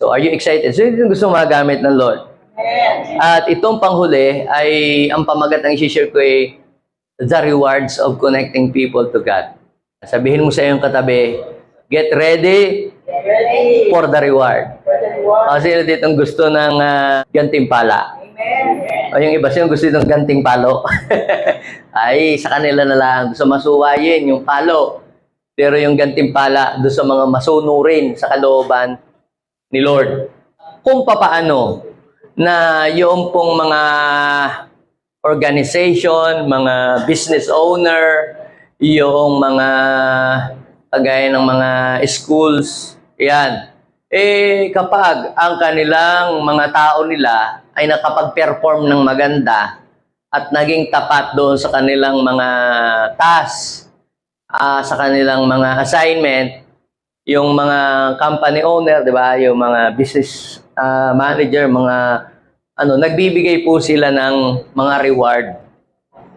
So, are you excited? So, ito yung gusto magamit ng Lord. At itong panghuli ay, ang pamagat ng isi-share ko ay the rewards of connecting people to God. Sabihin mo sa iyong katabi, get ready for the reward. Kasi dito ang gusto ng gantimpala. O yung iba siyang gusto ng ganting palo. Ay, sa kanila na lang. Gusto masuwayin yung palo. Pero yung gantimpala, doon sa mga masunurin sa kalooban ni Lord. Kung papaano na yung pong mga organization, mga business owner, yung mga kagaya ng mga schools, yan. Kapag ang kanilang mga tao nila ay nakapag-perform ng maganda at naging tapat doon sa kanilang mga task, sa kanilang mga assignment, yung mga company owner, di ba, yung mga business manager, mga nagbibigay po sila ng mga reward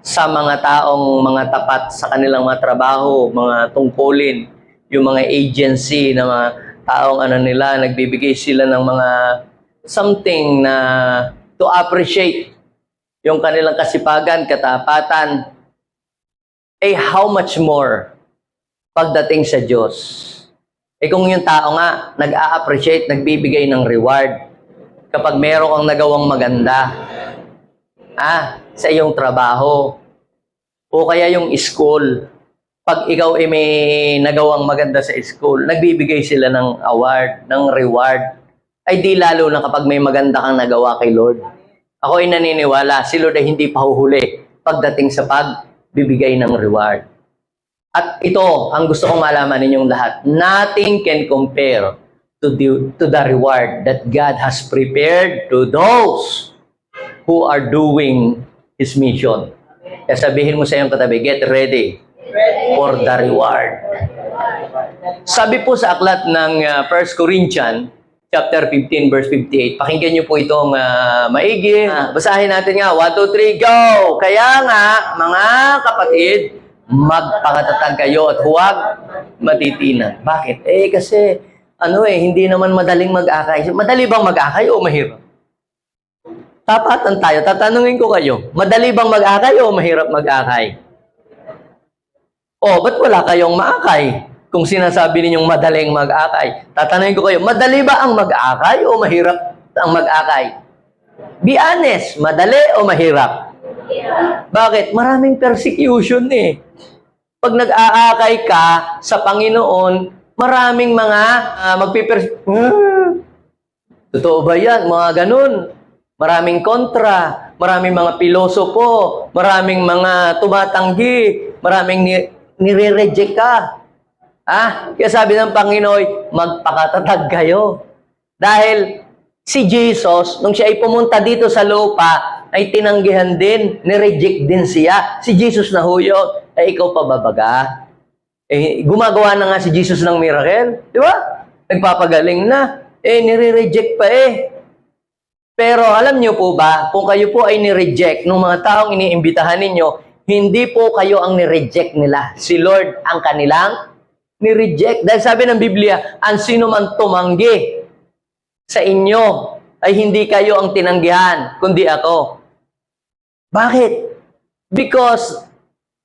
sa mga taong mga tapat sa kanilang mga trabaho, mga tungkulin, yung mga agency na mga taong nila, nagbibigay sila ng mga something na to appreciate yung kanilang kasipagan, katapatan. How much more pagdating sa Diyos? Kung yung tao nga nag-a-appreciate, nagbibigay ng reward kapag meron kang nagawang maganda sa iyong trabaho o kaya yung school. Pag ikaw ay may nagawang maganda sa school, nagbibigay sila ng award, ng reward. Ay di lalo na kapag may maganda kang nagawa kay Lord. Ako ay naniniwala, si Lord ay hindi pahuhuli pagdating sa pagbibigay ng reward. At ito, ang gusto kong malaman ninyong lahat, nothing can compare to the reward that God has prepared to those who are doing His mission. Kaya sabihin mo sa iyong katabi, get ready for the reward. Sabi po sa aklat ng 1 Corinthians, chapter 15, verse 58. Pakinggan niyo po itong maigi. Basahin natin nga. 1, 2, 3, go! Kaya nga, mga kapatid, magpakatatag kayo at huwag matitinan. Bakit? Kasi, hindi naman madaling mag-akay. Madali bang mag-akay o mahirap? Tapatan tayo. Tatanungin ko kayo, madali bang mag-akay o mahirap mag-akay? Ba't wala kayong maakay? Kung sinasabi ninyong madaling mag-akay. Tatanungin ko kayo, madali ba ang mag-akay o mahirap ang mag-akay? Be honest, madali o mahirap? Bakit? Maraming persecution Pag nag-aakay ka sa Panginoon, maraming mga Totoo ba yan? Mga ganun. Maraming kontra, maraming mga pilosopo, maraming mga tumatanggi, maraming nire-reject ka. Kaya sabi ng Panginoon, magpakatatag kayo. Dahil si Jesus, nung siya ay pumunta dito sa lupa, ay tinanggihan din, nireject din siya. Si Jesus na huyo, ikaw pa babaga? Gumagawa na nga si Jesus ng miracle. Di ba? Nagpapagaling na. Nire-reject pa Pero alam niyo po ba, kung kayo po ay nireject ng mga taong iniimbitahan ninyo, hindi po kayo ang nireject nila. Si Lord ang kanilang nireject. Dahil sabi ng Biblia, ang sino man tumanggi sa inyo ay hindi kayo ang tinanggihan, kundi ako. Bakit? Because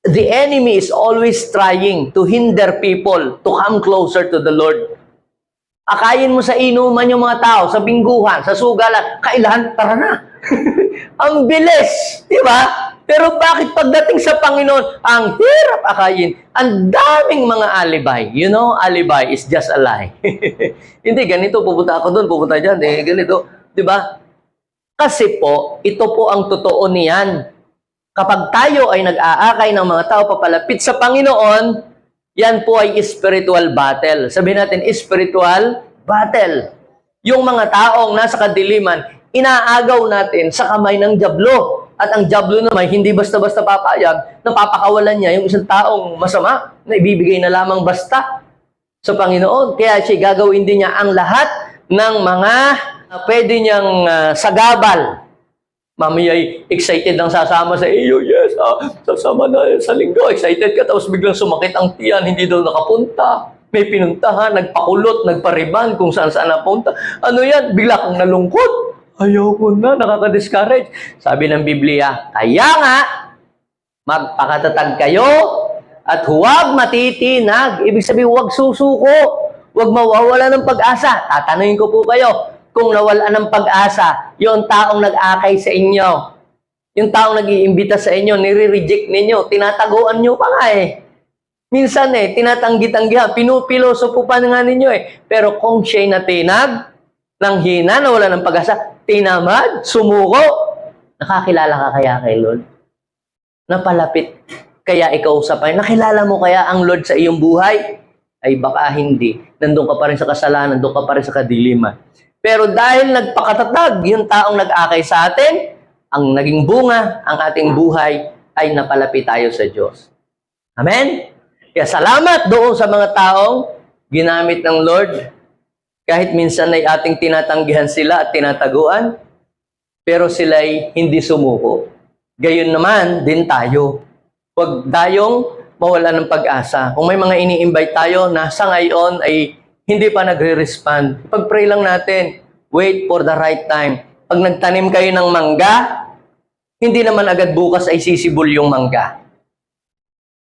the enemy is always trying to hinder people to come closer to the Lord. Akayin mo sa inuman yung mga tao, sa bingguhan, sa sugalan, kailan? Tara na. Ang bilis, di ba? Pero bakit pagdating sa Panginoon, ang hirap akayin? Ang daming mga alibay. You know, alibi is just a lie. Hindi, ganito, pupunta ako doon, pupunta dyan, ganito. Di ba? Kasi po, ito po ang totoo niyan. Kapag tayo ay nag-aakay ng mga tao papalapit sa Panginoon, yan po ay spiritual battle. Sabihin natin, spiritual battle. Yung mga taong nasa kadiliman, inaagaw natin sa kamay ng dyablo. At ang dyablo naman, hindi basta-basta papayag, napapakawalan niya yung isang taong masama na ibibigay na lamang basta sa Panginoon. Kaya siya gagawin din niya ang lahat ng mga pwede niyang sagabal. Mamaya excited lang sasama sa iyo. Yes, sasama na sa linggo. Excited ka, tapos biglang sumakit ang tiyan, hindi daw nakapunta. may pinuntahan, nagpakulot, nagpariban, kung saan-saan napunta. Ano yan? Bigla kang nalungkot. Ayaw ko na, nakaka-discourage. Sabi ng Biblia, kaya nga, magpakatatag kayo at huwag matitinag. Ibig sabihin, huwag susuko. Huwag mawawala ng pag-asa. Tatanungin ko po kayo, kung nawala ng pag-asa, yung taong nag-akay sa inyo, yung taong nag-iimbita sa inyo, nire-reject ninyo, tinataguan nyo pa nga eh. Minsan tinatanggi-tanggihan, pinupilosopo pa nga ninyo eh. Pero kung siya'y natinag, nang hina, nawala ng pag-asa, tinamad, sumuko, nakakilala ka kaya kay Lord? Napalapit kaya ikaw sa Panginoon? Nakilala mo kaya ang Lord sa iyong buhay? Ay baka hindi. Nandun ka pa rin sa kasalanan, nandun ka pa rin sa kadiliman. Pero dahil nagpakatatag yung taong nag-akay sa atin, ang naging bunga, ang ating buhay, ay napalapit tayo sa Diyos. Amen? Kaya salamat doon sa mga taong ginamit ng Lord. Kahit minsan ay ating tinatanggihan sila at tinataguan, pero sila'y hindi sumuko. Gayon naman din tayo. Huwag tayong mawala ng pag-asa. Kung may mga ini-invite tayo na sa ngayon ay hindi pa nagre-respond, pag-pray lang natin, wait for the right time. Pag nagtanim kayo ng mangga, hindi naman agad bukas ay sisibol yung mangga.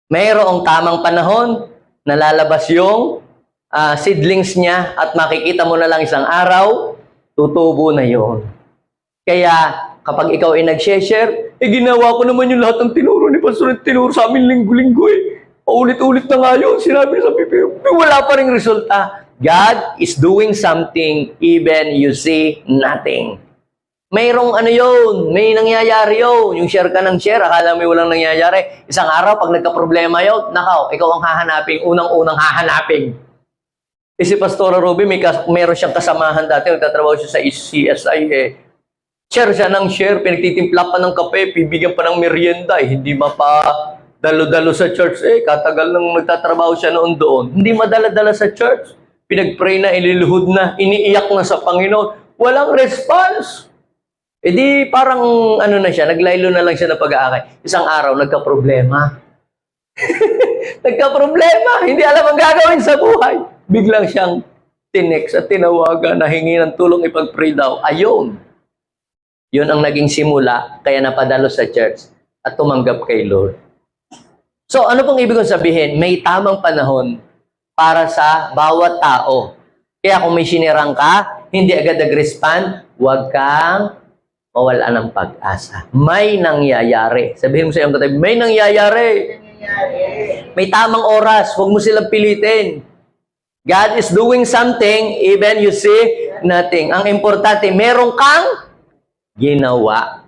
Mayroong tamang panahon na lalabas yung seedlings niya at makikita mo na lang isang araw, tutubo na yon. Kaya kapag ikaw ay nag-share, ginawa ko naman yung lahat ng tinuro ni Pastor at tinuro sa amin linggo-linggo eh. Paulit-ulit na nga yun, sinabi sa Biblia, wala pa rin resulta. God is doing something even you see nothing. Mayroong yun, may nangyayari yun. Yung share ka ng share, akala mo walang nangyayari. Isang araw, pag nagka-problema yun, nakaw, ikaw ang hahanapin, unang-unang hahanapin. Si Pastora Ruby, meron siyang kasamahan dati, nagtatrabaho siya sa CSI eh. Share siya ng share, pinagtitimpla pa ng kape, bibigyan pa ng merienda eh. Hindi dalo-dalo sa church eh. Katagal nang nagtatrabaho siya noon doon. Hindi madala-dala sa church. Pinag-pray na, ililuhod na, iniiyak na sa Panginoon. Walang response. E di parang na siya, naglaylo na lang siya na pag-aakay. Isang araw, nagka-problema. Nagka-problema. Hindi alam ang gagawin sa buhay. Biglang siyang tinext at tinawagan na hingi ng tulong ipag-pray daw. Ayun. Yun ang naging simula, kaya napadalo sa church at tumanggap kay Lord. So, ano pong ibig kong sabihin? May tamang panahon para sa bawat tao. Kaya kung may sinirang ka, hindi agad nag-respond, huwag kang mawala ng pag-asa. May nangyayari. Sabihin mo sa iyong katabi, may nangyayari. May tamang oras. Huwag mo silang pilitin. God is doing something, even you see nothing. Ang importante, meron kang ginawa.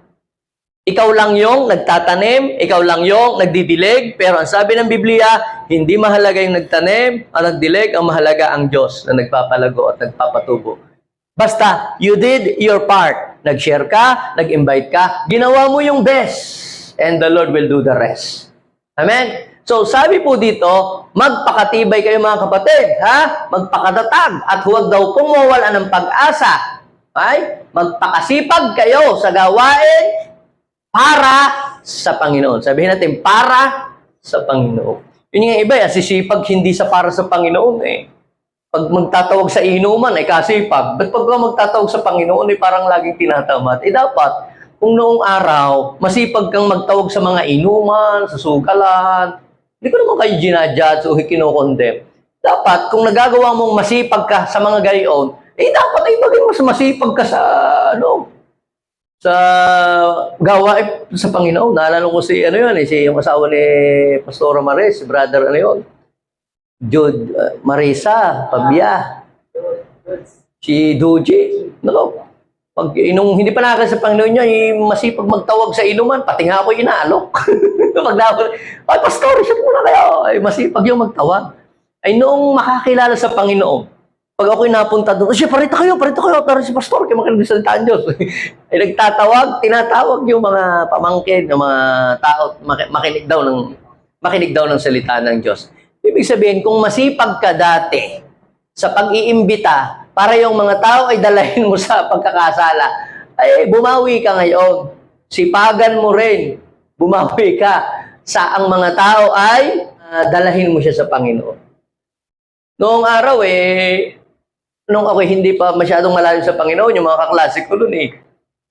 Ikaw lang yung nagtatanim, ikaw lang yung nagdidilig, pero ang sabi ng Biblia, hindi mahalaga yung nagtanim o nagdilig, ang mahalaga ang Diyos na nagpapalago at nagpapatubo. Basta, you did your part. Nag-share ka, nag-invite ka, ginawa mo yung best, and the Lord will do the rest. Amen? So, sabi po dito, magpakatibay kayo mga kapatid, ha? Magpakatatag, at huwag daw pong mawala ng pag-asa. Ay? Magpakasipag kayo sa gawain para sa Panginoon. Sabihin natin, para sa Panginoon. Yun yung iba, sisipag hindi sa para sa Panginoon eh. Pag magtatawag sa inuman, ay kasipag. Ba't pag magtatawag sa Panginoon, ay parang laging tinatamad? Dapat, kung noong araw, masipag kang magtawag sa mga inuman, sa sugalan, hindi ko naman kayo ginajudge o kinokondem. Dapat, kung nagagawa mong masipag ka sa mga gayon, dapat ay maging mas masipag ka sa, sa gawain sa Panginoon. Naalala ko si, yung asawa ni Pastora Maris, si brother, Jude, Marisa, Pabia, si Duji. Pag hindi pa nakakal sa Panginoon niya, masipag magtawag sa inuman, pati nga ako inaalok. Ay, pastor, shit muna kayo. Ay, masipag yung magtawag. Ay, noong makakilala sa Panginoon, pag ako'y napunta doon, siya, parito kayo, tara si pastor, kayo makinig sa salitaan Diyos. Ay, tinatawag yung mga pamangkin, yung mga tao, makinig daw ng salita ng Diyos. Ibig sabihin, kung masipag ka dati sa pag-iimbita para yung mga tao ay dalahin mo sa pagkakasala, ay bumawi ka ngayon. Sipagan mo rin. Bumawi ka sa ang mga tao ay dalahin mo siya sa Panginoon. Noong araw nung ako hindi pa masyadong malalim sa Panginoon, yung mga kaklase ko noon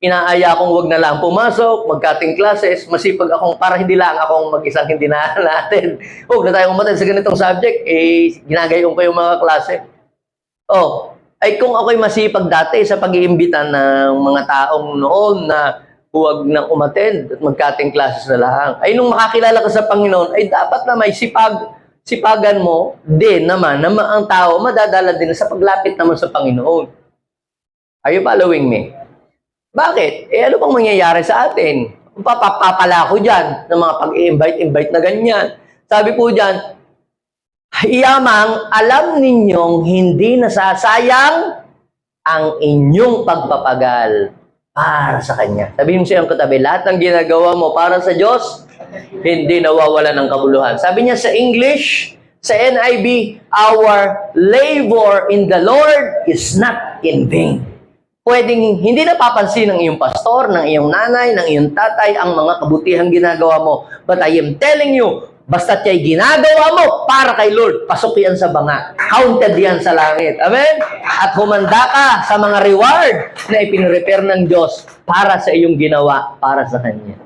inaaya akong wag na lang pumasok, magkating classes, masipag akong, para hindi lang akong mag-isang hindi na natin. Huwag na tayong umaten sa ganitong subject, ginagayon ko yung mga klase. Ay kung ako'y masipag dati sa pag-iimbita ng mga taong noon na huwag nang umattend at magkating classes na lang, ay nung makakilala ka sa Panginoon, ay dapat na may sipagan mo din naman na ang tao madadala din sa paglapit naman sa Panginoon. Are you following me? Bakit? Ano bang mangyayari sa atin? Papapala ko dyan ng mga pag-i-invite na ganyan. Sabi po dyan, iyamang alam ninyong hindi nasasayang ang inyong pagpapagal para sa Kanya. Sabihin mo siyang katabi, lahat ng ginagawa mo para sa Diyos, hindi nawawala ng kabuluhan. Sabi niya sa English, sa NIV, our labor in the Lord is not in vain. Pwedeng hindi napapansin ng iyong pastor, ng iyong nanay, ng iyong tatay, ang mga kabutihang ginagawa mo. But I am telling you, basta't ya'y ginagawa mo para kay Lord, pasok yan sa banga. Counted yan sa langit. Amen? At humanda ka sa mga reward na ipinrepare ng Diyos para sa iyong ginawa, para sa Kanya.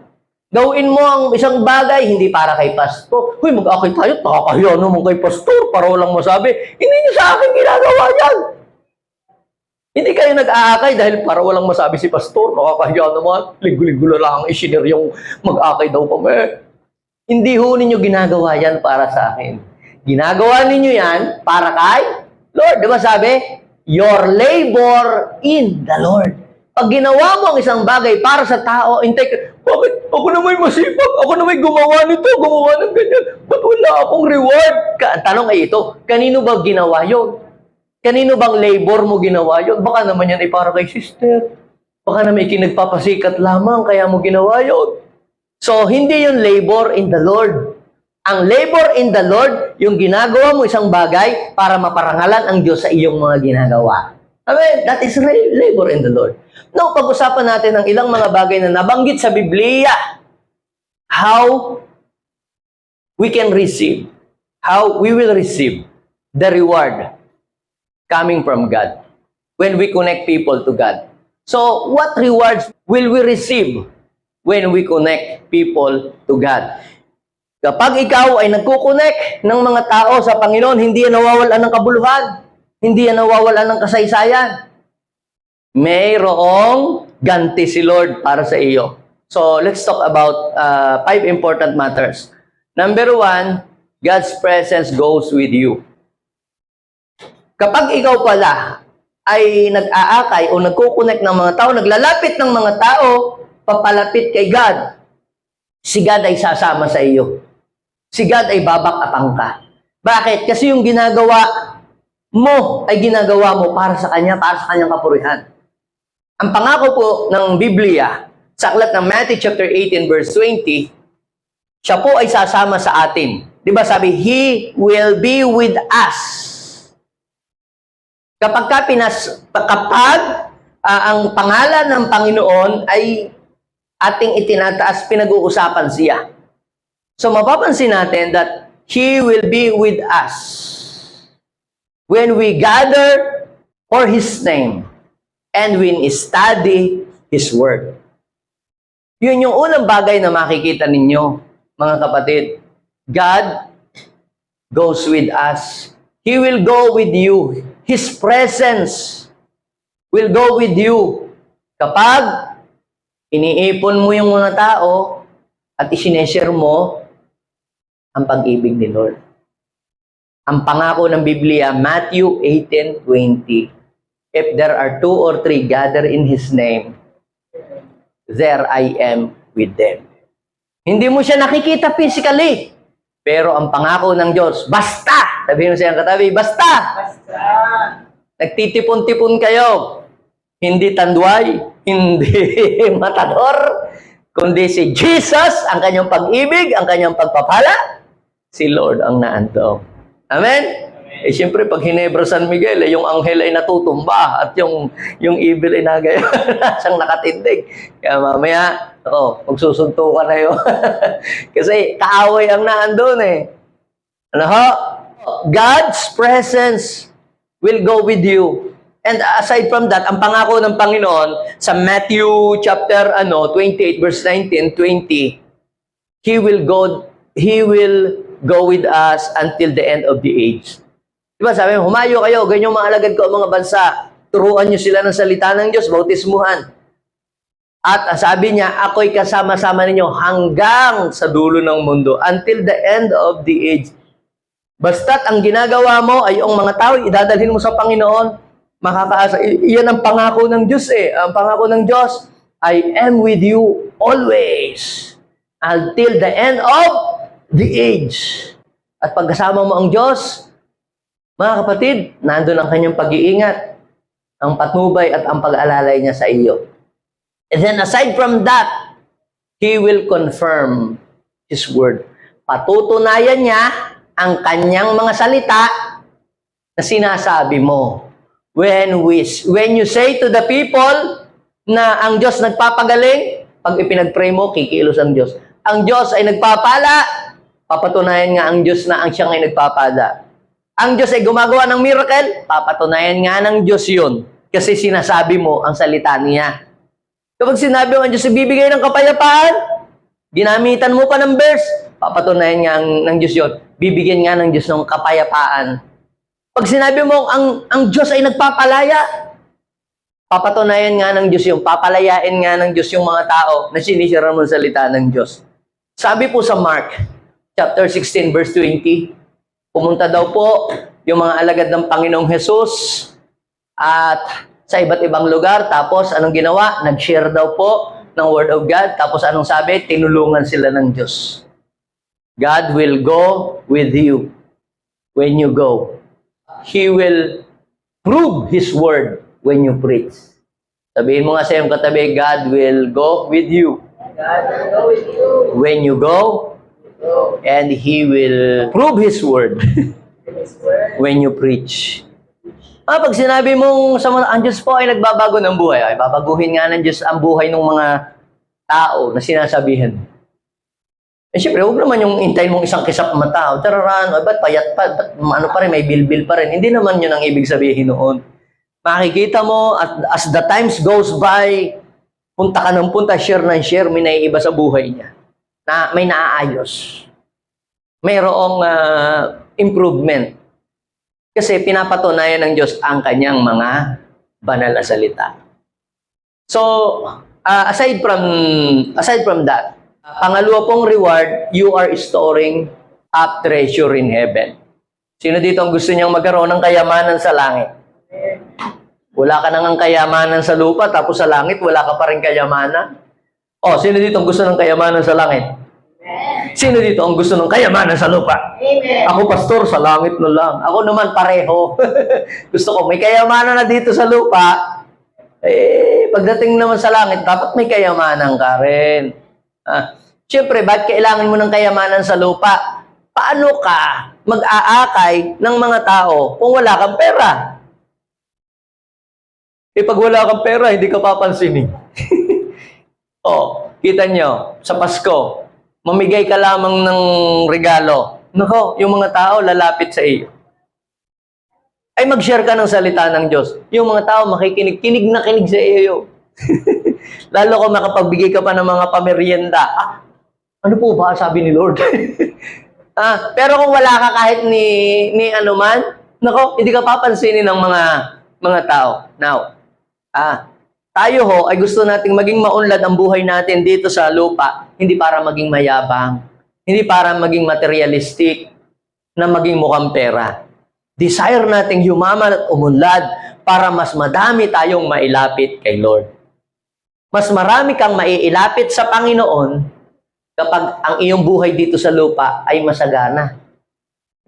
Gawin mo ang isang bagay, hindi para kay pastor. Huy, mag-akay tayo, nakakahiya naman kay pastor, para walang masabi. Hindi niyo sa akin ginagawa yan. Hindi kayo nag-aakay dahil para walang masabi si pastor, nakakahiya naman, linggo-linggo na lang isinir yung mag-aakay daw kami. Hindi ho ninyo ginagawa yan para sa akin. Ginagawa ninyo yan para kay Lord. Di ba sabi? Your labor in the Lord. Pag ginawa mo ang isang bagay para sa tao, bakit? Ako na may masipag, ako na may gumawa nito, gumawa ng ganyan. Ba't wala akong reward? Tanong ay ito, kanino ba ginawa yun? Kanino bang labor mo ginawa yun? Baka naman yan ay para kay sister. Baka naman ikinagpapasikat lamang, kaya mo ginawa yun. So, hindi yung labor in the Lord. Ang labor in the Lord, yung ginagawa mo isang bagay para maparangalan ang Diyos sa iyong mga ginagawa. Amen? That is labor in the Lord. Now, pag-usapan natin ang ilang mga bagay na nabanggit sa Biblia. How we can receive, how we will receive the reward coming from God when we connect people to God. So, what rewards will we receive when we connect people to God? Kapag ikaw ay nagkukonek ng mga tao sa Panginoon, hindi yan nawawalan ng kabuluhan, hindi yan nawawalan ng kasaysayan. Mayroong ganti si Lord para sa iyo. So, let's talk about 5 important matters. Number 1, God's presence goes with you. Kapag ikaw pala ay nag-aakay o nagkukonek ng mga tao, naglalapit ng mga tao, papalapit kay God, si God ay sasama sa iyo. Si God ay babakapang ka. Bakit? Kasi yung ginagawa mo ay ginagawa mo para sa Kanya, para sa Kanyang kapurihan. Ang pangako po ng Biblia, sa aklat ng Matthew chapter 18 verse 20, siya po ay sasama sa atin. Di ba sabi, He will be with us. Kapag ang pangalan ng Panginoon ay ating itinataas, pinag-uusapan siya. So mapapansin natin that He will be with us when we gather for His name and when we study His Word. Yun yung unang bagay na makikita ninyo, mga kapatid. God goes with us. He will go with you. His presence will go with you. Kapag iniipon mo yung mga tao at isineshare mo ang pag-ibig ni Lord. Ang pangako ng Biblia, Matthew 18:20. If there are 2 or 3 gather in His name, there I am with them. Hindi mo siya nakikita physically, pero ang pangako ng Diyos, basta! Sabihin mo siyang katabi, basta! Basta! Nagtitipon-tipon kayo. Hindi tanduay, hindi matador, kundi si Jesus, ang kanyang pag-ibig, ang kanyang pagpapala, si Lord ang naanto. Amen? Eh, siyempre, pag Hinebra San Miguel, yung anghel ay natutumba at yung evil ay nagaya, siyang nakatindig. Kaya mamaya, magsusuntukan na yun. Kasi kaaway ang naandun eh. Ano ho? God's presence will go with you. And aside from that, ang pangako ng Panginoon sa Matthew chapter 28 verse 19, 20, He will go with us until the end of the age. Diba sabi mo, humayo kayo, ganyan mga alagad ko ang mga bansa. Turuan nyo sila ng salita ng Diyos, bautismuhan. At sabi niya, ako'y kasama-sama ninyo hanggang sa dulo ng mundo, until the end of the age. Basta't ang ginagawa mo ay yung mga tao, idadalhin mo sa Panginoon, makakaasa. Iyan ang pangako ng Diyos eh. Ang pangako ng Diyos, I am with you always, until the end of the age. At pagkasama mo ang Diyos, mga kapatid, nandun ang kanyang pag-iingat, ang patnubay at ang pag-alalay niya sa iyo. And then aside from that, He will confirm His word. Patutunayan niya ang kanyang mga salita na sinasabi mo. When you say to the people na ang Diyos nagpapagaling, pag ipinag-pray mo, kikilos ang Diyos. Ang Diyos ay nagpapala, papatunayan nga ang Diyos na ang siyang ay nagpapala. Ang Diyos ay gumagawa ng miracle, papatunayan nga ng Diyos yun. Kasi sinasabi mo ang salita niya. Kapag sinabi mo ang Diyos ay bibigay ng kapayapaan, ginamitan mo pa ng verse, papatunayan nga ng Diyos yun. Bibigyan nga ng Diyos ng kapayapaan. Pag sinabi mo ang Diyos ay nagpapalaya, papatunayan nga ng Diyos yung, papalayain nga ng Diyos yung mga tao na sinisira mo sa salita ng Diyos. Sabi po sa Mark, chapter 16, verse 20, pumunta daw po yung mga alagad ng Panginoong Jesus at sa iba't ibang lugar. Tapos anong ginawa? Nag-share daw po ng Word of God. Tapos anong sabi? Tinulungan sila ng Diyos. God will go with you when you go. He will prove His Word when you preach. Sabihin mo nga sa iyong katabi, God will go with you. God will go with you. When you go, and He will prove His Word His word. when you preach. Pag sinabi mong ang Diyos po ay nagbabago ng buhay, ay babaguhin nga ng Diyos ang buhay ng mga tao na sinasabihan. Eh syempre, huwag naman yung intayin mong isang kisap mata. Tararan, ba't payat pa? Ba't ano pa rin, may bilbil pa rin. Hindi naman yun ang ibig sabihin noon. Makikita mo, at as the times goes by, punta ka ng punta, share ng share, may naiiba sa buhay niya. Na may naaayos. Mayroong improvement. Kasi pinapatunayan ng Diyos ang kanyang mga banal na salita. So, aside from that, pangalawa pong reward, you are storing up treasure in heaven. Sino dito ang gusto niyang magkaroon ng kayamanan sa langit? Wala ka nang kayamanan sa lupa, tapos sa langit, wala ka pa rin kayamanan? O, sino dito ang gusto ng kayamanan sa langit? Sino dito ang gusto ng kayamanan sa lupa? Amen. Ako, pastor, sa langit na lang. Ako naman, pareho. Gusto ko, may kayamanan na dito sa lupa. Pagdating naman sa langit, dapat may kayamanan ka rin. Siyempre, bakit kailangan mo ng kayamanan sa lupa? Paano ka mag-aakay ng mga tao kung wala kang pera? Pag wala kang pera, hindi ka papansinin. Kita nyo, sa Pasko, mamigay ka lamang ng regalo. Nako, yung mga tao lalapit sa iyo. Ay mag-share ka ng salita ng Diyos. Yung mga tao makikinig, kinig na kinig sa iyo. Lalo kung makapagbigay ka pa ng mga pamerienda. Ano po ba sabi ni Lord? Pero kung wala ka kahit ni anuman, nako, hindi ka papansinin ng mga tao. Now, tayo ho ay gusto nating maging maunlad ang buhay natin dito sa lupa, hindi para maging mayabang, hindi para maging materialistic, na maging mukhang pera. Desire nating yumaman at umunlad para mas madami tayong mailapit kay Lord. Mas marami kang maiilapit sa Panginoon kapag ang iyong buhay dito sa lupa ay masagana.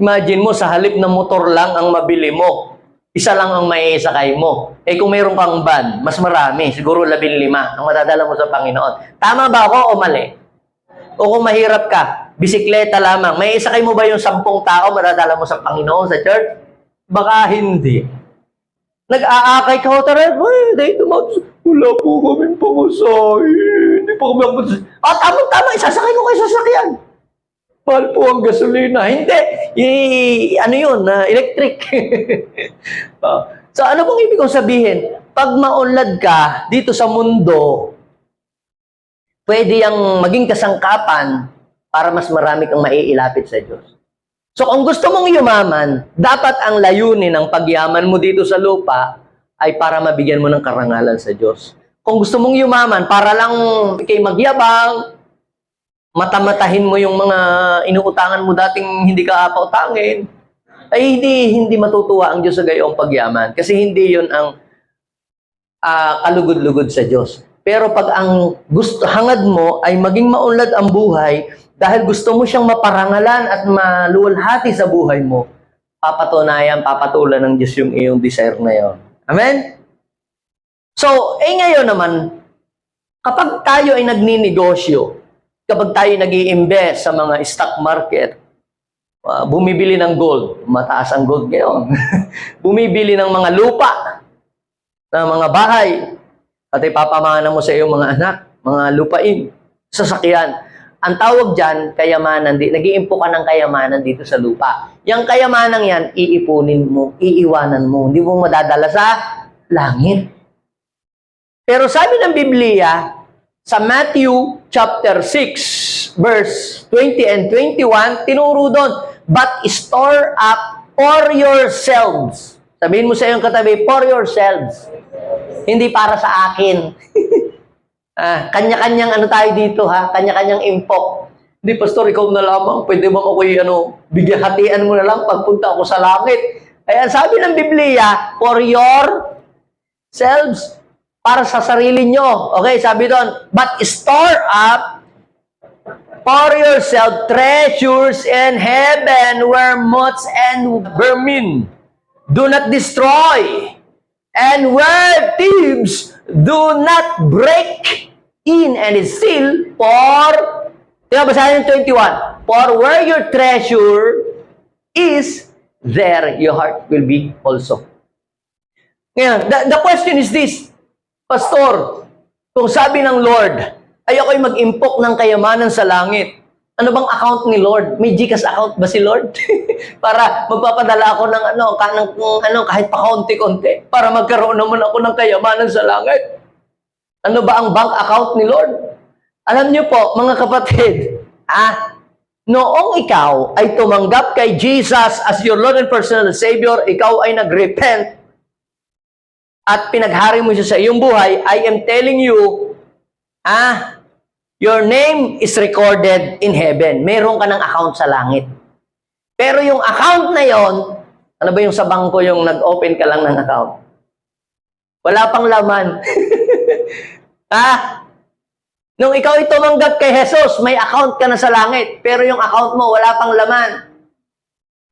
Imagine mo, sa halip na motor lang ang mabili mo, isa lang ang maiisakay mo. Kung mayroon kang van, mas marami, siguro 15 ang matadala mo sa Panginoon. Tama ba ako o mali? O kung mahirap ka, bisikleta lamang, may isakay mo ba yung 10 tao matadala mo sa Panginoon sa church? Baka hindi. Nag-aakay ka, tara, wala po kami pamasahe. Hindi po kami tama-tama, isasakay ko kayo sa sasakyan. Mahal po ang gasolina. Hindi. Ano yun? Electric. Oh. So, ano bang ibig kong sabihin? Pag maunlad ka dito sa mundo, pwede yang maging kasangkapan para mas marami kang maiilapit sa Diyos. So, kung gusto mong yumaman, dapat ang layunin ng pagyaman mo dito sa lupa ay para mabigyan mo ng karangalan sa Diyos. Kung gusto mong yumaman, para lang kay magyabang, matamatahin mo yung mga inuutangan mo dating hindi ka pautangin, ay hindi matutuwa ang Diyos sa gayong pagyaman. Kasi hindi yun ang kalugod-lugod sa Diyos. Pero pag ang hangad mo ay maging maunlad ang buhay, dahil gusto mo siyang maparangalan at maluwalhati sa buhay mo, papatulan ng Diyos yung iyong desire na yun. Amen? So, ngayon naman, kapag tayo ay nagninegosyo, kapag tayo nag-i-invest sa mga stock market, bumibili ng gold, mataas ang gold ngayon, bumibili ng mga lupa, ng mga bahay, at ipapamana mo sa iyong mga anak, mga lupain, sasakyan. Ang tawag dyan, kayamanan, nag-iimpo ka ng kayamanan dito sa lupa. Yung kayamanan yan, iipunin mo, iiwanan mo, hindi mo madadala sa langit. Pero sabi ng Biblia, sa Matthew chapter 6, verse 20 and 21, tinuro doon, but store up for yourselves. Sabihin mo sa iyong katabi, for yourselves. Hindi para sa akin. Kanya-kanyang ano tayo dito ha, kanya-kanyang impok. Hindi, pastor, ikaw na lamang, pwede bang ako bigyan hatian mo na lang pagpunta ako sa langit. Ayan, sabi ng Biblia, for yourselves, para sa sarili nyo. Okay, sabi doon, but store up for yourself treasures in heaven where moths and vermin do not destroy, and where thieves do not break in and steal, for, basahin yung 21, for where your treasure is, there your heart will be also. Ngayon, the question is this, Pastor, kung sabi ng Lord, ay ako'y mag-impok ng kayamanan sa langit, ano bang account ni Lord? May GCash account ba si Lord? Para magpapadala ako ng kahit pa konti-konti, para magkaroon naman ako ng kayamanan sa langit. Ano ba ang bank account ni Lord? Alam niyo po, mga kapatid, noong ikaw ay tumanggap kay Jesus as your Lord and personal Savior, ikaw ay nag-repent, at pinaghari mo siya sa iyong buhay, I am telling you, your name is recorded in heaven. Meron ka ng account sa langit. Pero yung account na yon, ano ba yung sa bangko yung nag-open ka lang ng account? Wala pang laman. Nung ikaw ay tumanggap kay Jesus, may account ka na sa langit. Pero yung account mo, wala pang laman.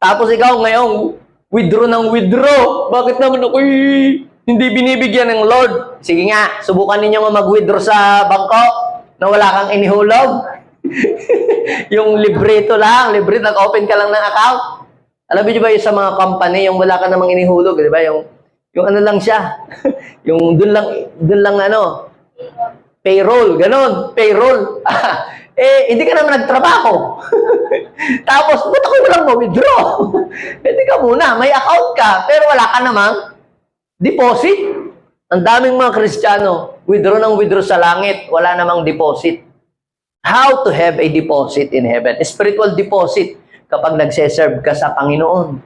Tapos ikaw ngayong withdraw ng withdraw. Bakit naman ako'y hindi binibigyan ng Lord? Sige nga, subukan ninyo mag-withdraw sa bangko na wala kang inihulog. Yung librito lang, nag-open ka lang ng account. Alam niyo ba yung sa mga company, yung wala ka namang inihulog, di ba? Yung ano lang siya. Yung dun lang payroll, ganun, payroll. Hindi ka naman nagtrabaho. Tapos, ba't ako walang ma-withdraw? Hindi ka muna, may account ka, pero wala ka namang deposit. Ang daming mga Kristiyano, withdraw sa langit, wala namang deposit. How to have a deposit in heaven? A spiritual deposit kapag nagseserve ka sa Panginoon.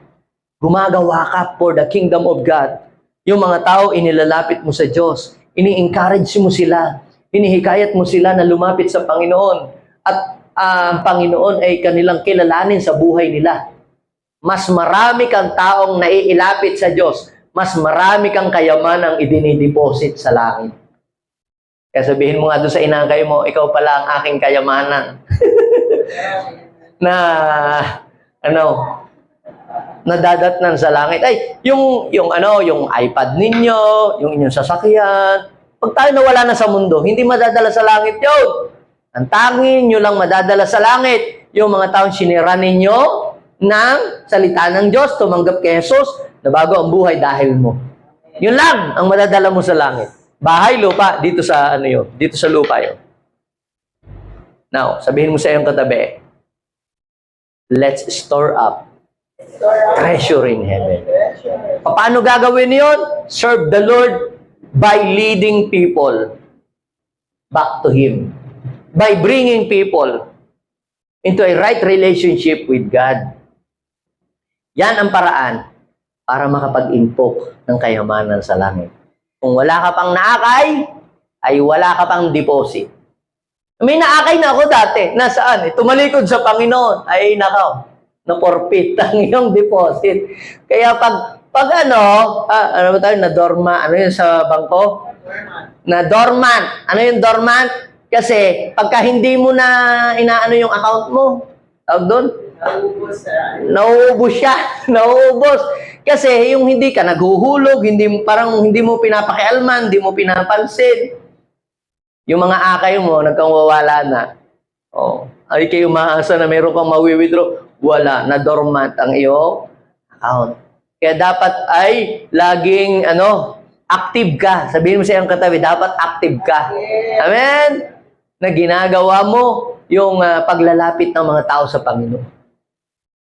Gumagawa ka for the kingdom of God. Yung mga tao, inilalapit mo sa Diyos. Ini-encourage mo sila. Hinihikayat mo sila na lumapit sa Panginoon. At ang Panginoon ay kanilang kilalanin sa buhay nila. Mas marami kang taong naiilapit sa Diyos, mas marami kang kayamanang idinideposit sa langit. Kaya sabihin mo nga doon sa inangkay mo, ikaw pala ang aking kayamanan. Nadadatnan sa langit. Ay, yung iPad ninyo, yung inyong sasakyan. Pag tayo nawala na sa mundo, hindi madadala sa langit yun. Ang tanging nyo lang madadala sa langit, yung mga taong sinira ninyo ng salita ng Diyos, tumanggap kay Jesus, na bago ang buhay dahil mo. Yun lang ang madadala mo sa langit. Bahay, lupa, dito sa lupa yun. Now, sabihin mo sa iyong katabi, let's store up Store up treasure in heaven. treasure. Paano gagawin yon? Serve the Lord by leading people back to Him. By bringing people into a right relationship with God. Yan ang paraan para makapag-impok ng kayamanan sa langit. Kung wala ka pang naakay, ay wala ka pang deposit. May naakay na ako dati. Nasaan? Tumalikod sa Panginoon. Ay, nakaw. Na-forfeit ang iyong deposit. Kaya pag ano ba tayo, na-dorma, ano yun sa bangko? Na-dormant. Ano yung dormant? Kasi, pagka hindi mo na inaano yung account mo, tawag doon, Naubos sa nauubos siya. Nauubos. Kasi yung hindi ka naghuhulog, parang hindi mo pinapakialman, hindi mo pinapansin. Yung mga akay mo, nagkawawala na. Oh, ay kayo maasa na meron kang mawi-withdraw. Wala, na dormant ang iyong account. Kaya dapat ay laging active ka. Sabihin mo sa iyong katabi, dapat active ka. Amen? Na ginagawa mo yung paglalapit ng mga tao sa Panginoon.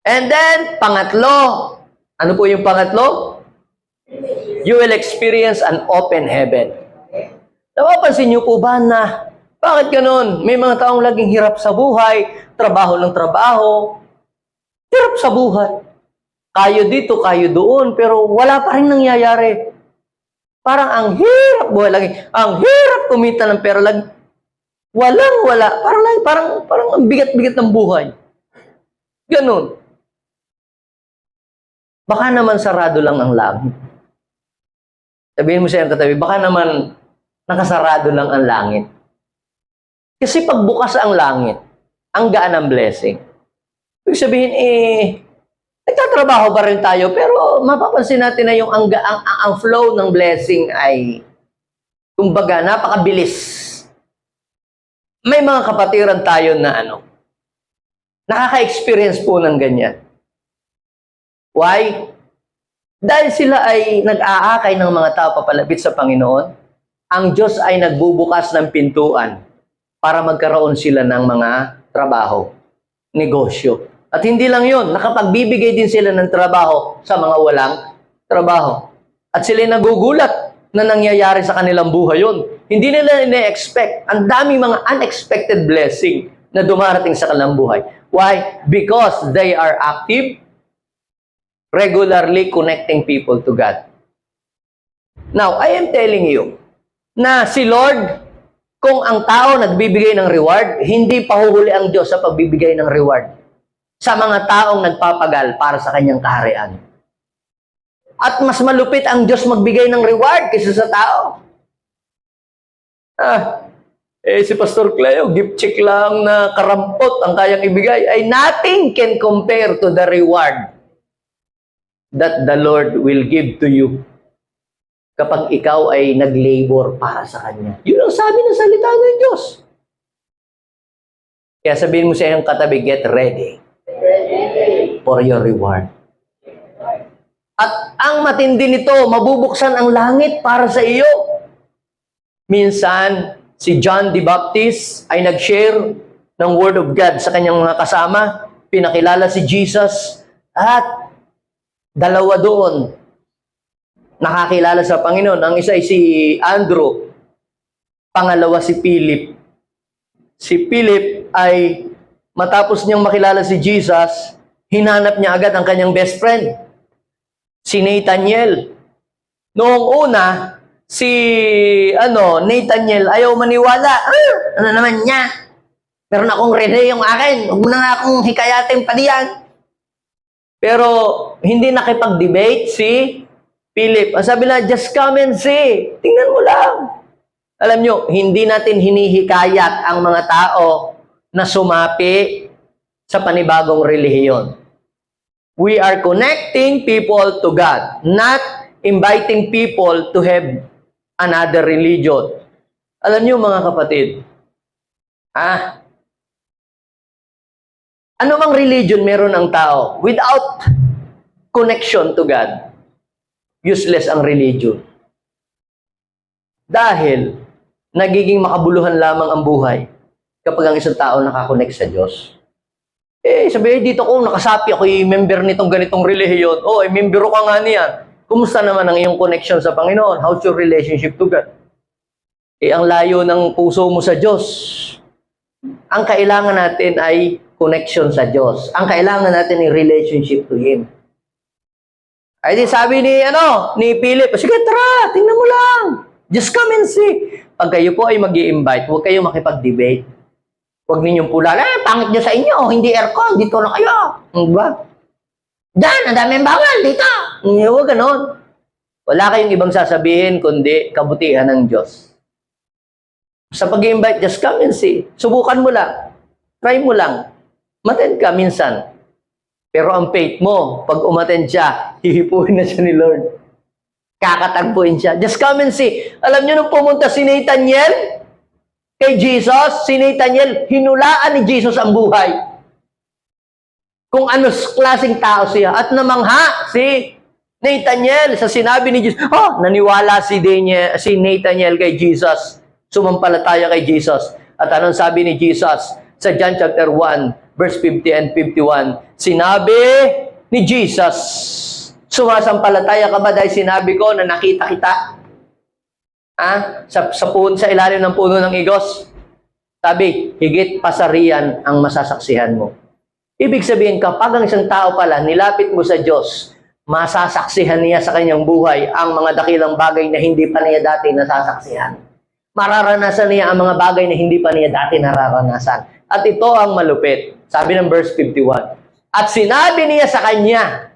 And then, pangatlo. Ano po yung pangatlo? You will experience an open heaven. Napapansin niyo po ba na bakit ganun? May mga taong laging hirap sa buhay, trabaho ng trabaho, hirap sa buhay. Kayo dito, kayo doon, pero wala pa rin nangyayari. Parang ang hirap buhay lagi. Ang hirap kumita ng pera lagi. Walang-wala. Parang ang bigat-bigat ng buhay. Ganun. Baka naman sarado lang ang langit. Sabihin mo siya ang katabi, baka naman nakasarado lang ang langit. Kasi pag bukas ang langit, ang gaan ng blessing. Ibig sabihin, nagtatrabaho pa rin tayo, pero mapapansin natin na yung ang flow ng blessing ay, kumbaga, napakabilis. May mga kapatiran tayo na nakaka-experience po ng ganyan. Why? Dahil sila ay nag-aakay ng mga tao papalapit sa Panginoon, ang Diyos ay nagbubukas ng pintuan para magkaroon sila ng mga trabaho, negosyo. At hindi lang yun, nakapagbibigay din sila ng trabaho sa mga walang trabaho. At sila nagugulat na nangyayari sa kanilang buhay yun. Hindi nila ina-expect. Ang daming mga unexpected blessing na dumarating sa kanilang buhay. Why? Because they are active, regularly connecting people to God. Now, I am telling you na si Lord, kung ang tao nagbibigay ng reward, hindi pahuhuli ang Diyos sa pagbibigay ng reward sa mga taong nagpapagal para sa kanyang kaharian. At mas malupit ang Diyos magbigay ng reward kaysa sa tao. Si Pastor Cleo, gift check lang na karampot ang kayang ibigay, ay nothing can compare to the reward that the Lord will give to you kapag ikaw ay nag-labor para sa Kanya. Yun ang sabi ng salita ng Diyos. Kaya sabihin mo sa iyong katabi, get ready for your reward. At ang matindi nito, mabubuksan ang langit para sa iyo. Minsan, si John the Baptist ay nag-share ng Word of God sa kanyang mga kasama. Pinakilala si Jesus at dalawa doon nakakilala sa Panginoon. Ang isa ay si Andrew, pangalawa si Philip. Si Philip ay matapos niyang makilala si Jesus, hinanap niya agad ang kanyang best friend, si Nathaniel. Noong una, si Nathaniel ayaw maniwala. Ano naman niya? Meron akong rene yung akin. Huwag mo na nga akong hikayatin pa diyan. Pero hindi nakipag-debate si Philip. Ang sabi na, just come and see. Tingnan mo lang. Alam nyo, hindi natin hinihikayat ang mga tao na sumapi sa panibagong relihiyon. We are connecting people to God, not inviting people to have another religion. Alam nyo mga kapatid, ano mang religion meron ang tao, without connection to God, useless ang religion. Dahil nagiging makabuluhan lamang ang buhay kapag ang isang tao nakakonect sa Diyos. Sabi, dito ko, nakasapi ako, member nitong ganitong relihiyon. Membero ka nga niyan. Kumusta naman ang iyong connection sa Panginoon? How's your relationship to God? Ang layo ng puso mo sa Diyos. Ang kailangan natin ay connection sa Diyos. Ang kailangan natin ay relationship to Him. Ay di sabi ni Philip, sige tara, tingnan mo lang. Just come and see. Pag kayo po ay mag-i-invite, huwag kayo makipag-debate. Huwag ninyong pulala, pangit nyo sa inyo, hindi aircon, dito na kayo. Diba? Diyan, ang daming bawal, dito. Huwag ganon. Wala kayong ibang sasabihin, kundi kabutihan ng Diyos. Sa pag-i-invite, just come and see. Subukan mo lang. Try mo lang. Maten ka minsan. Pero ang faith mo, pag umattend siya, hihipuin na siya ni Lord. Kakatagpuin siya. Just come and see. Alam niyo nung pumunta si Nathaniel kay Jesus, si Nathaniel, hinulaan ni Jesus ang buhay. Kung ano klaseng tao siya. At namangha si Nathaniel sa sinabi ni Jesus. Naniwala si Nathaniel kay Jesus. Sumampalataya kay Jesus. At anong sabi ni Jesus sa John chapter 1, verse 50 and 51, sinabi ni Jesus, sumasampalataya ka ba dahil sinabi ko na nakita kita? Sa ilalim ng puno ng igos? Sabi, higit pa sa riyan ang masasaksihan mo. Ibig sabihin, kapag ang isang tao pala, nilapit mo sa Diyos, masasaksihan niya sa kanyang buhay ang mga dakilang bagay na hindi pa niya dati nasasaksihan. Mararanasan niya ang mga bagay na hindi pa niya dati nararanasan. At ito ang malupit. Sabi ng verse 51. At sinabi niya sa kanya,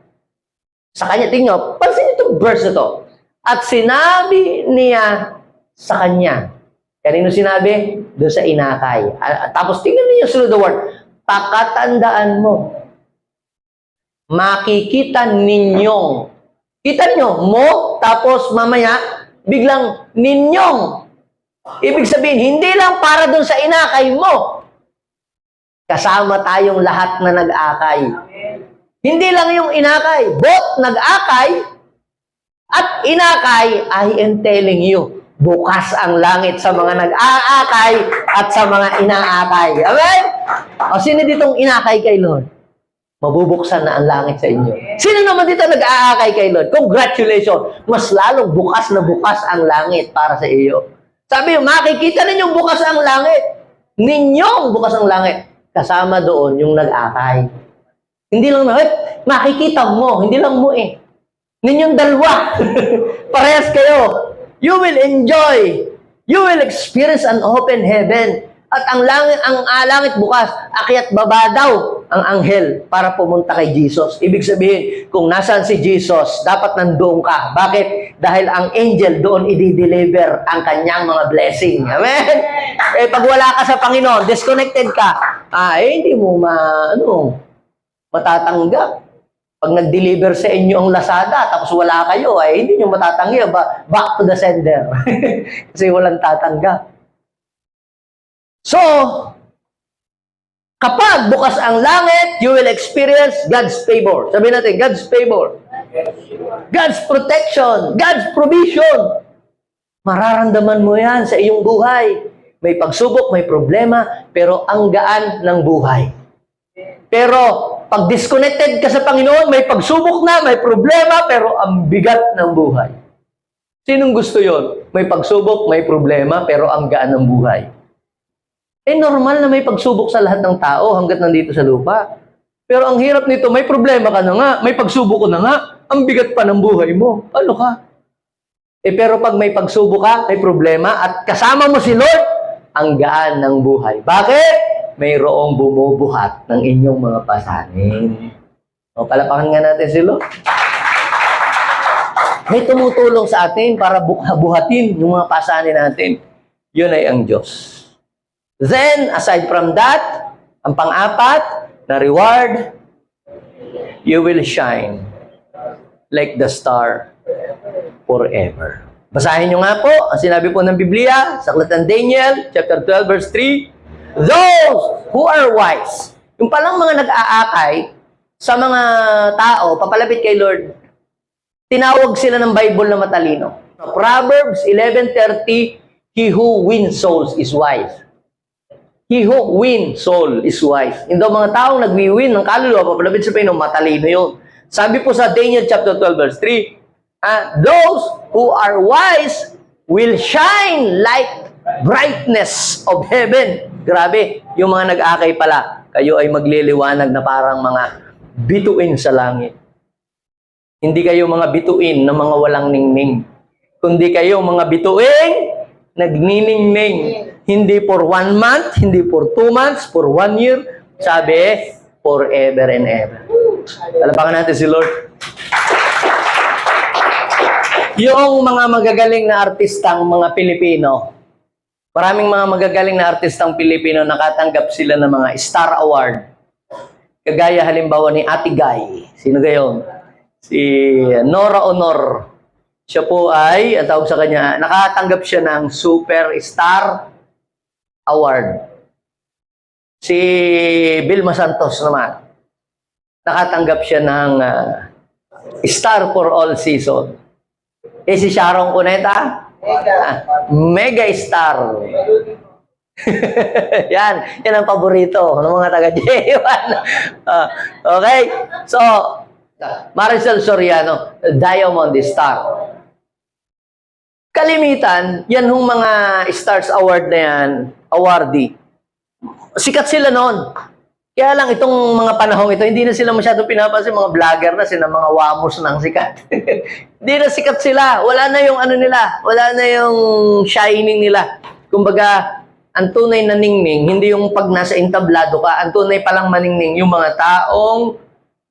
tingnan, pansin itong verse na to. At sinabi niya sa kanya, kanino sinabi? Doon sa inakay. Tapos tingnan niyo sunod the word, pakatandaan mo, makikita ninyong, kita nyo, mo, tapos mamaya, biglang ninyong. Ibig sabihin, hindi lang para doon sa inakay mo. Kasama tayong lahat na nag-akay. Hindi lang yung inakay. Both nag-akay at inakay, I am telling you, bukas ang langit sa mga nag-aakay at sa mga inaakay. Amen? O sino ditong inakay kay Lord? Mabubuksan na ang langit sa inyo. Sino naman dito nag-aakay kay Lord? Congratulations! Mas lalong bukas na bukas ang langit para sa iyo. Sabi, makikita ninyong bukas ang langit. Ninyong bukas ang langit. Kasama doon yung nag-akay. Hindi lang makikita mo, hindi lang mo eh. Ninyong dalawa. Parehas kayo. You will enjoy. You will experience an open heaven. At ang langit bukas, akyat baba daw ang anghel para pumunta kay Jesus. Ibig sabihin, kung nasaan si Jesus, dapat nandoon ka. Bakit? Dahil ang angel doon i-deliver ang kanyang mga blessing. Amen? Pag wala ka sa Panginoon, disconnected ka, hindi mo matatanggap. Pag nag-deliver sa inyo ang Lazada, tapos wala kayo, hindi nyo matatanggap. Back to the sender. Kasi walang tatanggap. So, kapag bukas ang langit, you will experience God's favor. Sabihin natin, God's favor. God's protection. God's provision. Mararamdaman mo yan sa iyong buhay. May pagsubok, may problema, pero ang gaan ng buhay. Pero, pag disconnected ka sa Panginoon, may pagsubok na, may problema, pero ang bigat ng buhay. Sinong gusto yon? May pagsubok, may problema, pero ang gaan ng buhay. Normal na may pagsubok sa lahat ng tao hanggat nandito sa lupa. Pero ang hirap nito, may problema ka na nga, may pagsubok ka na nga, ang bigat pa ng buhay mo. Ano ka? Pero pag may pagsubok ka, may problema, at kasama mo si Lord, ang gaan ng buhay. Bakit? Mayroong bumubuhat ng inyong mga pasanin. Palapakan nga natin si Lord. May tumutulong sa atin para buhatin yung mga pasanin natin. Yun ay ang Diyos. Then, aside from that, ang pang-apat na reward, you will shine like the star forever. Basahin nyo nga po, ang sinabi po ng Biblia, sa aklat ng Daniel, chapter 12, verse 3, those who are wise, yung palang mga nag-aakay sa mga tao, papalapit kay Lord, tinawag sila ng Bible na matalino. Proverbs 11:30, he who wins souls is wise. He who wins soul is wise. Yung daw mga taong nagwi-win ng kaluluwa, papalapit sa Panginoon, matalino yun. Sabi po sa Daniel chapter 12 verse 3, those who are wise will shine like brightness of heaven. Grabe, yung mga nag-akay pala, kayo ay magliliwanag na parang mga bituin sa langit. Hindi kayo mga bituin na mga walang ningning. Kundi kayo mga bituin nagniningning. Hindi for 1 month, hindi for 2 months, for 1 year. Sabi, forever and ever. Talapakan natin si Lord. Yung mga magagaling na artistang mga Pilipino, maraming mga magagaling na artistang Pilipino nakatanggap sila ng mga Star Award. Kagaya halimbawa ni Ate Guy. Sino gayon? Si Nora Honor. Siya po ay, ang tawag sa kanya, nakatanggap siya ng Superstar Award. Si Vilma Santos naman, nakatanggap siya ng Star for All Season. Si Sharon Cuneta, Mega Star. yan ang paborito ng mga taga-J1. Okay? So, Maricel Soriano, Diamond Star. Kalimitan, yan hong mga Stars Award na yan, awardee. Sikat sila noon. Kaya lang itong mga panahong ito, hindi na sila masyado pinapansin, mga vlogger na sila, mga wamos ng sikat. Hindi na sikat sila. Wala na yung ano nila, wala na yung shining nila. Kumbaga, ang tunay na ningning, hindi yung pag nasa entablado ka, ang tunay palang maningning, yung mga taong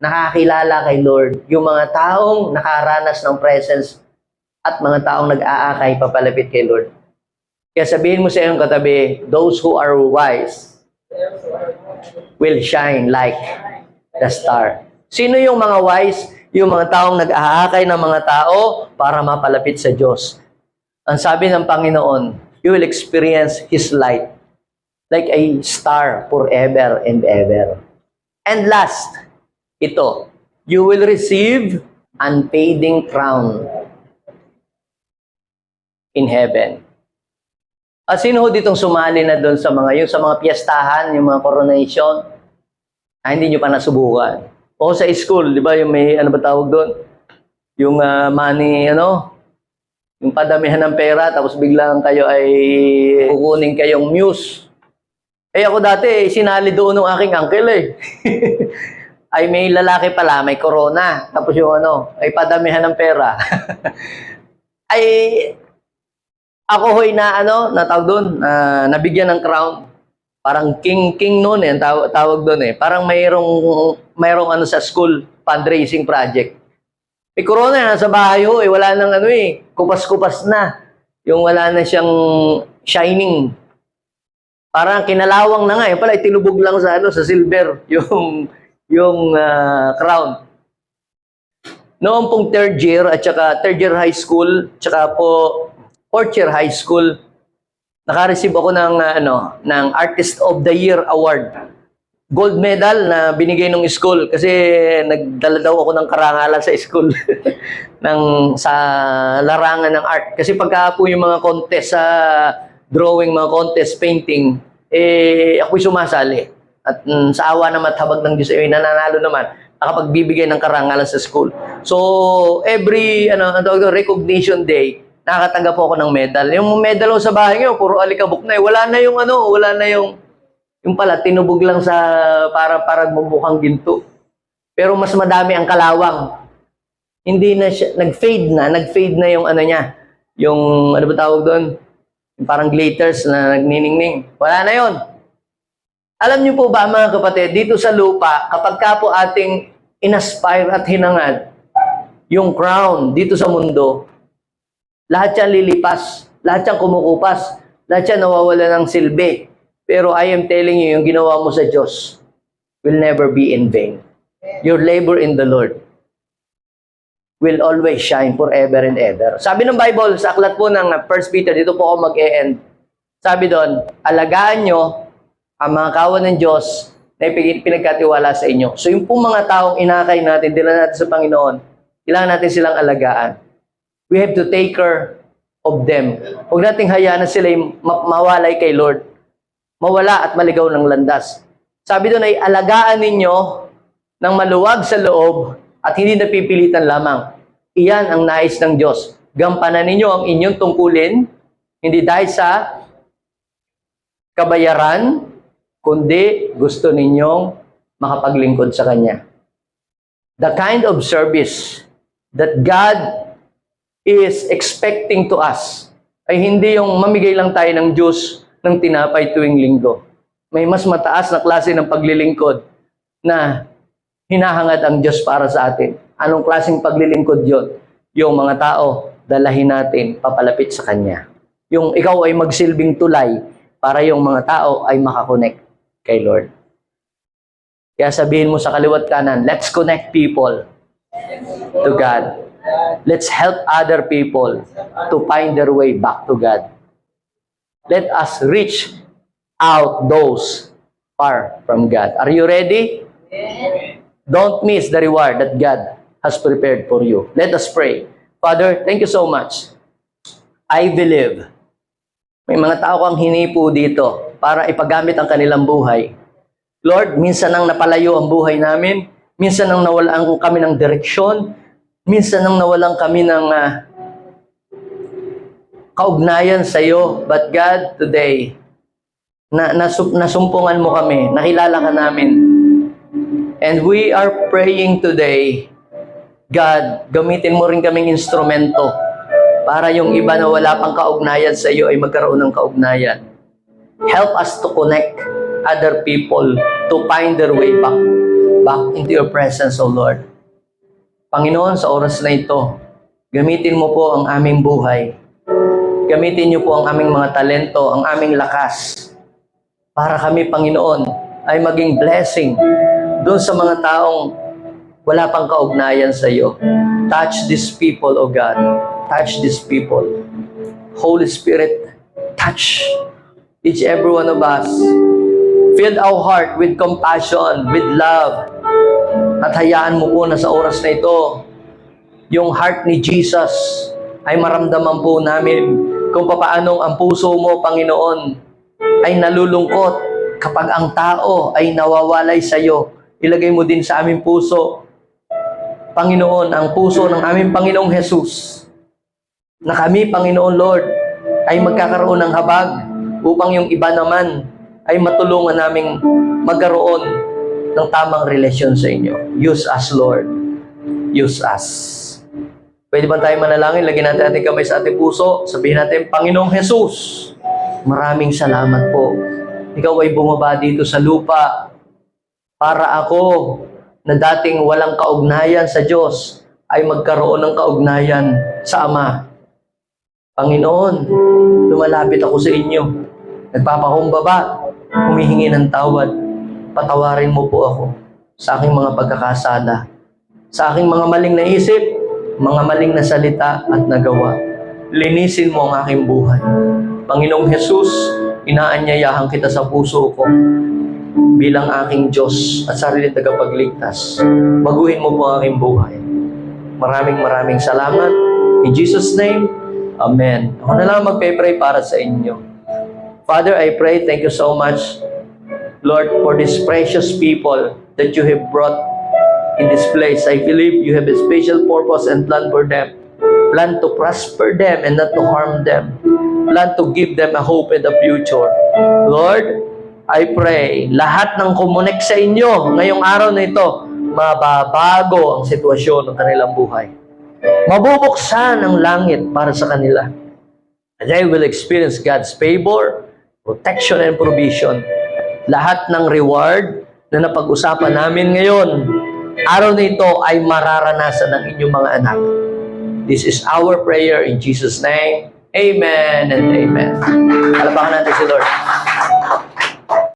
nakakilala kay Lord, yung mga taong nakaranas ng presence at mga taong nag-aakay papalapit kay Lord. Kaya sabihin mo sa iyong katabi, those who are wise will shine like the star. Sino yung mga wise? Yung mga taong nag-aakay ng mga tao para mapalapit sa Diyos. Ang sabi ng Panginoon, you will experience His light like a star forever and ever. And last, ito, you will receive unfading crown in heaven. Sino ho ditong sumali na doon sa mga, yung sa mga piyestahan, yung mga coronation, hindi nyo pa nasubukan? O sa school, di ba, yung may, ano ba tawag doon? Yung money, yung padamihan ng pera, tapos biglang kayo ay kukunin kayong muse. Ako dati, sinali doon ng aking uncle ay may lalaki pala, may corona, tapos yung ay padamihan ng pera. Ako ho'y natawag doon, nabigyan ng crown. Parang king noon tawag doon Parang mayroong sa school, fundraising project. May corona, nasa bahay ho, wala nang kupas-kupas na. Yung wala na siyang shining. Parang kinalawang na nga, pala itinubog lang sa silver, yung crown. Noong pong third year high school, tsaka po fourth year high school, naka-receive ako ng Artist of the Year Award. Gold medal na binigay ng school kasi nagdala daw ako ng karangalan sa school sa larangan ng art. Kasi pagka po yung mga contest sa drawing, mga contest, painting, ako'y sumasali. At sa awa naman at habag ng Diyos ay nananalo naman, nakapagbibigay ng karangalan sa school. So, every recognition day, nakakatanggap po ako ng medal. Yung medal ko sa bahay ngayon, puro alikabok na wala na yung pala, tinubog lang sa para bumukhang ginto. Pero mas madami ang kalawang. Hindi na siya, nag-fade na yung niya. Yung, ano ba tawag doon? Yung parang glitters na nagniningning. Wala na yon. Alam niyo po ba mga kapatid, dito sa lupa, kapag ka po ating inaspire at hinangad, yung crown dito sa mundo, lahat yan lilipas, lahat yan kumukupas, lahat yan nawawala ng silbi. Pero I am telling you, yung ginawa mo sa Diyos will never be in vain. Your labor in the Lord will always shine forever and ever. Sabi ng Bible, sa aklat po ng 1 Peter, dito po ako mag-e-end. Sabi doon, alagaan nyo ang mga kawan ng Diyos na pinagkatiwala sa inyo. So yung po mga taong inakay natin, dila natin sa Panginoon, kailangan natin silang alagaan. We have to take care of them. Huwag nating hayaan na sila mawalay kay Lord. mawala at maligaw ng landas. Sabi doon ay alagaan ninyo ng maluwag sa loob at hindi napipilitan lamang. Iyan ang nais ng Diyos. Gampanan ninyo ang inyong tungkulin, hindi dahil sa kabayaran, kundi gusto ninyong makapaglingkod sa Kanya. The kind of service that God is expecting to us ay hindi yung mamigay lang tayo ng Diyos ng tinapay tuwing linggo. May mas mataas na klase ng paglilingkod na hinahangad ang Diyos para sa atin. Anong klaseng paglilingkod yon? Yung mga tao, dalahin natin papalapit sa Kanya. Yung ikaw ay magsilbing tulay para yung mga tao ay makakonect kay Lord. Kaya sabihin mo sa kaliwat kanan, let's connect people to God. Let's help other people to find their way back to God. Let us reach out those far from God. Are you ready? Don't miss the reward that God has prepared for you. Let us pray. Father, thank you so much. I believe may mga tao kang hinipo dito para ipagamit ang kanilang buhay. Lord, minsan nang napalayo ang buhay namin, minsan nang nawalan kami ng direksyon, minsan nang nawalan kami ng kaugnayan sa iyo. But God, today, nasumpungan mo kami, nakilala ka namin. And we are praying today, God, gamitin mo rin kaming instrumento para yung iba na wala pang kaugnayan sa iyo ay magkaroon ng kaugnayan. Help us to connect other people to find their way back into your presence, O Lord. Panginoon, sa oras na ito, gamitin mo po ang aming buhay. Gamitin niyo po ang aming mga talento, ang aming lakas, para kami, Panginoon, ay maging blessing doon sa mga taong wala pang kaugnayan sa iyo. Touch these people, O God. Touch these people. Holy Spirit, touch each every one of us. Fill our heart with compassion, with love. At hayaan mo po na sa oras na ito, yung heart ni Jesus ay maramdaman po namin kung papaanong ang puso mo, Panginoon, ay nalulungkot kapag ang tao ay nawawalay sa iyo. Ilagay mo din sa aming puso, Panginoon, ang puso ng aming Panginoong Jesus, na kami, Panginoon Lord, ay magkakaroon ng habag upang yung iba naman ay matulungan naming magkaroon ng tamang relasyon sa inyo. Use us, Lord. Use us. Pwede ba tayo manalangin? Lagyan natin ating kamay sa ating puso. Sabihin natin, Panginoong Jesus, maraming salamat po. Ikaw ay bumaba dito sa lupa para ako na dating walang kaugnayan sa Diyos ay magkaroon ng kaugnayan sa Ama. Panginoon, lumalapit ako sa inyo. Nagpapakumbaba, humihingi ng tawad. Patawarin mo po ako sa aking mga pagkakasala, sa aking mga maling naisip, mga maling na salita at nagawa. Linisin mo ang aking buhay. Panginoong Jesus, inaanyayahan kita sa puso ko bilang aking Diyos at sariling tagapagligtas. Baguhin mo po ang aking buhay. Maraming salamat. In Jesus' name, Amen. Ako na lang magpe-pray para sa inyo. Father, I pray, thank you so much, Lord, for these precious people that you have brought in this place. I believe you have a special purpose and plan for them. Plan to prosper them and not to harm them. Plan to give them a hope in the future. Lord, I pray, lahat ng kumunik sa inyo ngayong araw na ito, mababago ang sitwasyon ng kanilang buhay. Mabubuksan ang langit para sa kanila. And they will experience God's favor, protection, and provision. Lahat ng reward na napag-usapan namin ngayon, araw na ito ay mararanasan ng inyong mga anak. This is our prayer in Jesus' name. Amen and amen. Palapakan natin si Lord.